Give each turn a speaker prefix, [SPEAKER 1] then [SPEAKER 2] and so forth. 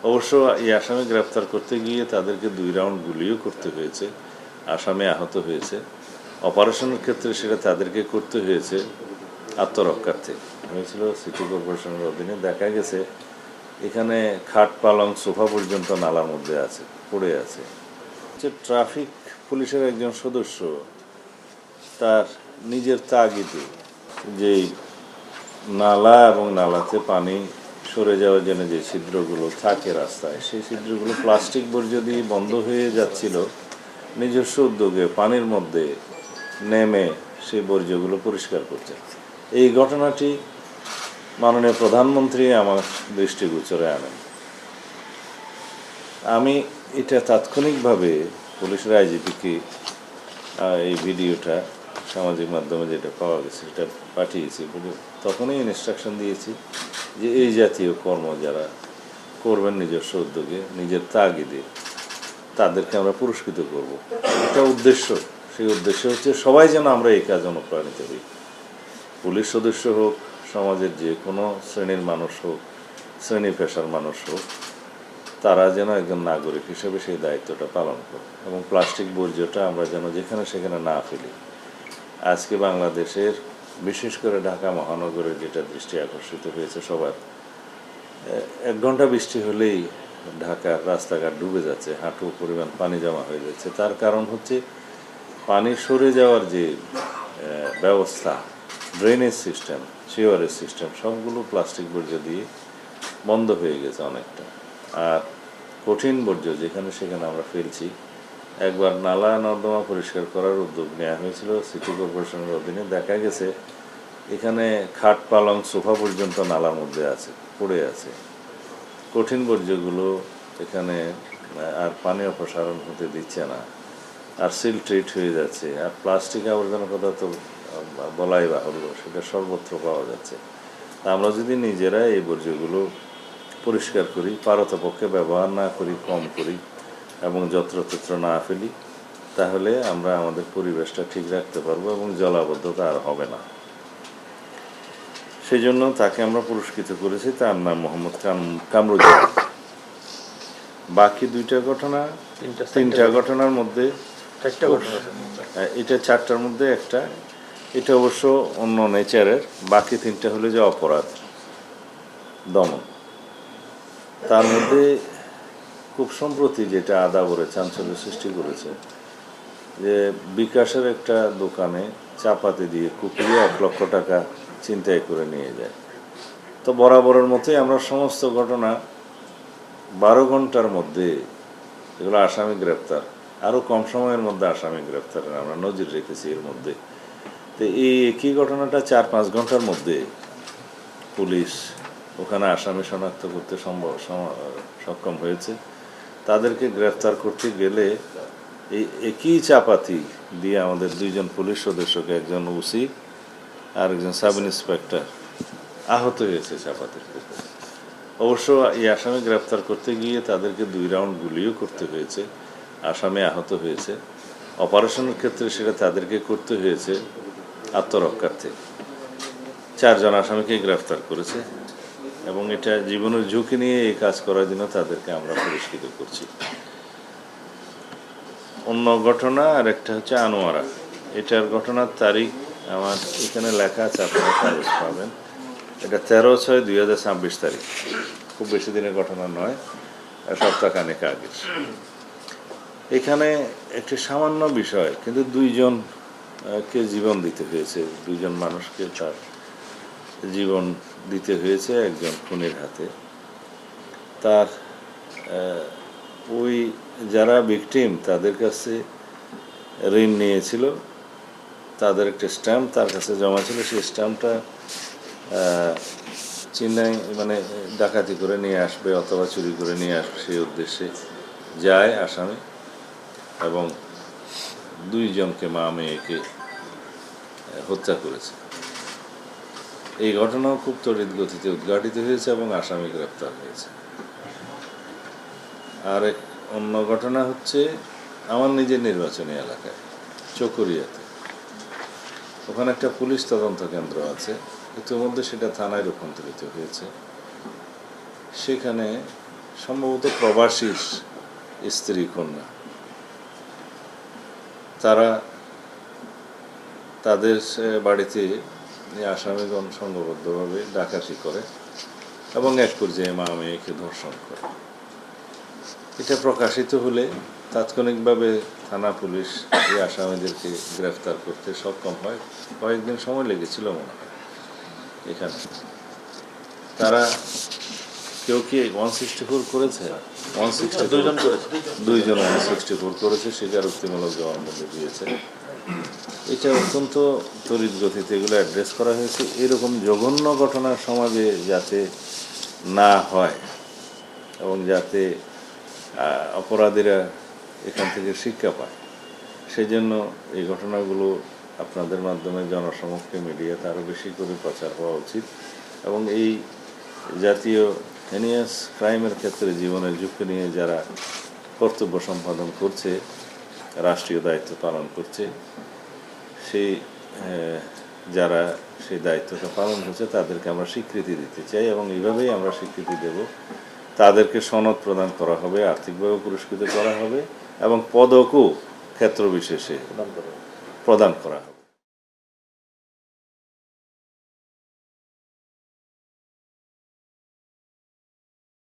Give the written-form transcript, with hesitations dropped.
[SPEAKER 1] অবশ্য এই আসামি গ্রেপ্তার করতে গিয়ে তাদেরকে 2 রাউন্ড গুলিও করতে হয়েছে, আসামি আহত হয়েছে। অপারেশনের ক্ষেত্রে সেটা তাদেরকে করতে হয়েছে আত্মরক্ষার্থে। হয়েছিল সিটি কর্পোরেশনের অধীনে। দেখা গেছে এখানে খাট পালং সোফা পর্যন্ত নালার মধ্যে আছে, পড়ে আছে। যে ট্রাফিক পুলিশের একজন সদস্য তার নিজের তাগিদে যেই নালা এবং নালাতে পানি সরে যাওয়ার জন্য যে ছিদ্রগুলো থাকে রাস্তায়, সেই ছিদ্রগুলো প্লাস্টিক বর্জ্য দিয়ে বন্ধ হয়ে যাচ্ছিল, নিজস্ব উদ্যোগে পানির মধ্যে নেমে সেই বর্জ্যগুলো পরিষ্কার করছে। এই ঘটনাটি মাননীয় প্রধানমন্ত্রী আমার দৃষ্টিগোচরে আনেন। আমি এটা তাৎক্ষণিকভাবে পুলিশের আইজিপিকে এই ভিডিওটা সামাজিক মাধ্যমে যেটা পাওয়া গেছে সেটা পাঠিয়েছি। তখনই ইনস্ট্রাকশন দিয়েছি যে এই জাতীয় কর্ম যারা করবেন নিজস্ব উদ্যোগে, নিজের তাগিদে, তাদেরকে আমরা পুরস্কৃত করব। এটা উদ্দেশ্য। সেই উদ্দেশ্য হচ্ছে সবাই যেন আমরা এই কাজ অনুপ্রাণিত হই। পুলিশ সদস্য হোক, সমাজের যে কোনো শ্রেণীর মানুষ হোক, শ্রেণী পেশার মানুষ হোক, তারা যেন একজন নাগরিক হিসেবে সেই দায়িত্বটা পালন করে এবং প্লাস্টিক বর্জ্যটা আমরা যেন যেখানে সেখানে না ফেলি। আজকে বাংলাদেশের বিশেষ করে ঢাকা মহানগরের যেটা দৃষ্টি আকর্ষিত হয়েছে সবার, 1 ঘন্টা বৃষ্টি হলেই ঢাকার রাস্তাঘাট ডুবে যাচ্ছে, হাঁটু পরিমাণ পানি জমা হয়ে যাচ্ছে। তার কারণ হচ্ছে পানি সরে যাওয়ার যে ব্যবস্থা, ড্রেনেজ সিস্টেম, সিওয়ারেজ সিস্টেম, সবগুলো প্লাস্টিক বর্জ্য দিয়ে বন্ধ হয়ে গেছে অনেকটা। আর কঠিন বর্জ্য যেখানে সেখানে আমরা ফেলছি। একবার নালা নর্দমা পরিষ্কার করার উদ্যোগ নেওয়া হয়েছিল সিটি কর্পোরেশনের অধীনে। দেখা গেছে এখানে খাট পালং সোফা পর্যন্ত নালার মধ্যে আছে, পড়ে আছে। কঠিন বর্জ্যগুলো এখানে আর পানি অপসারণ হতে দিচ্ছে না, আর সিল ট্রিট হয়ে যাচ্ছে। আর প্লাস্টিক আবর্জনা কথা তো বলাই বাহুল্য, সেটা সর্বত্র পাওয়া যাচ্ছে। আমরা যদি নিজেরা এই বর্জ্যগুলো পরিষ্কার করি, পারতপক্ষে ব্যবহার না করি, কম করি এবং যত্রতত্র না ফেলি, তাহলে আমরা আমাদের পরিবেশটা ঠিক রাখতে পারবো এবং জলাবদ্ধতা আর হবে না। সেই জন্য তাকে আমরা পুরস্কৃত করেছি। তার নাম মোহাম্মদ কামরুজ্জামান। বাকি 2টা ঘটনা, 3টা ঘটনার মধ্যে এটা 4টার মধ্যে একটা, এটা অবশ্য অন্য নেচারের। বাকি 3টা হলো যে অপরাধ দমন। তার মধ্যে খুব সম্প্রতি যেটা আদাবরে চাঞ্চল্য সৃষ্টি করেছে যে বিকাশের একটা দোকানে চাপাতি দিয়ে কুপিয়ে 1 লক্ষ টাকা ছিনতাই করে নিয়ে যায়। তো বরাবরের মতোই আমরা সমস্ত ঘটনা 12 ঘন্টার মধ্যে এগুলো আসামি গ্রেপ্তার, আরও কম সময়ের মধ্যে আসামি গ্রেপ্তারের আমরা নজির রেখেছি এর মধ্যে। তো এই একই ঘটনাটা 4-5 ঘন্টার মধ্যে পুলিশ ওখানে আসামি শনাক্ত করতে সক্ষম হয়েছে। তাদেরকে গ্রেফতার করতে গেলে এই একই চাপাতি দিয়ে আমাদের 2 জন পুলিশ সদস্যকে, একজন ওসি আর একজন সাব ইন্সপেক্টর, আহত হয়েছে চাপাতির ক্ষেত্রে। অবশ্য এই আসামি গ্রেপ্তার করতে গিয়ে তাদেরকে 2 রাউন্ড গুলিও করতে হয়েছে, আসামি আহত হয়েছে। অপারেশনের ক্ষেত্রে সেটা তাদেরকে করতে হয়েছে আত্মরক্ষার্থে। 4 জন আসামিকে গ্রেফতার করেছে এবং এটা জীবনের ঝুঁকি নিয়ে এই কাজ করার জন্য তাদেরকে আমরা পুরস্কৃত করছি। অন্য ঘটনা আর একটা হচ্ছে আনোয়ারা। এটার ঘটনার তারিখ আমার এখানে লেখা আছে, আপনারা কাগজ পাবেন। এটা 13/6/2026 তারিখ, খুব বেশি দিনের ঘটনা নয়, সপ্তাহখানেক আগে। এখানে একটি সামান্য বিষয়, কিন্তু 2 জনকে জীবন দিতে হয়েছে, 2 জন মানুষকে তার জীবন দিতে হয়েছে একজন খুনির হাতে। তার ওই যারা ভিকটিম তাদের কাছে ঋণ নিয়েছিল, তাদের একটা স্ট্যাম্প তার কাছে জমা ছিল। সেই স্ট্যাম্পটা চেন্নাই মানে ডাকাতি করে নিয়ে আসবে অথবা চুরি করে নিয়ে আসবে সেই উদ্দেশ্যে যায় আসামি, এবং 2 জনকে, মা মেয়েকে হত্যা করেছে। এই ঘটনাও খুব তড়িৎ গতিতে উদ্ঘাটিত হয়েছে এবং আসামি গ্রেপ্তার হয়েছে। আর অন্য ঘটনা হচ্ছে আমার নিজের নির্বাচনী এলাকায় চকরিয়াতে। ওখানে একটা পুলিশ তদন্ত কেন্দ্র আছে, ইতিমধ্যে সেটা থানায় রূপান্তরিত হয়েছে। সেখানে সম্ভবত প্রবাসীর স্ত্রী কন্যা। তারা তাদের বাড়িতে এই আসামিগণ সংঘবদ্ধভাবে ডাকাতি করে এবং এক পর্যায়ে মা মেয়েকে ধর্ষণ করে। এটা প্রকাশিত হলে তাৎক্ষণিকভাবে থানা পুলিশ এই আসামিদেরকে গ্রেফতার করতে সক্ষম হয়। কয়েকদিন সময় লেগেছিল মনে হয় এখানে। তারা কেউ কি 164 করেছে? 2জন 164 করেছে, স্বীকারোক্তিমূলক জবানবন্দি দিয়েছে। এটা অত্যন্ত তড়িৎ গতিতে এগুলো অ্যাড্রেস করা হয়েছে। এরকম জঘন্য ঘটনা সমাজে যাতে না হয় এবং যাতে অপরাধীরা এখান থেকে শিক্ষা পায়, সেই জন্য এই ঘটনাগুলো আপনাদের মাধ্যমে জনসমক্ষে মিডিয়াতে আরও বেশি করে প্রচার হওয়া উচিত এবং এই জাতীয় হেনিয়াস ক্রাইমের ক্ষেত্রে জীবনের ঝুঁকি নিয়ে যারা কর্তব্য সম্পাদন করছে, রাষ্ট্রীয় দায়িত্ব পালন করছে, সেই যারা সেই দায়িত্বটা পালন করছে তাদেরকে আমরা স্বীকৃতি দিতে চাই এবং এইভাবেই আমরা স্বীকৃতি দেব। তাদেরকে সনদ প্রদান করা হবে, আর্থিকভাবে পুরস্কৃত করা হবে এবং পদকও ক্ষেত্র বিশেষে প্রদান করা হবে।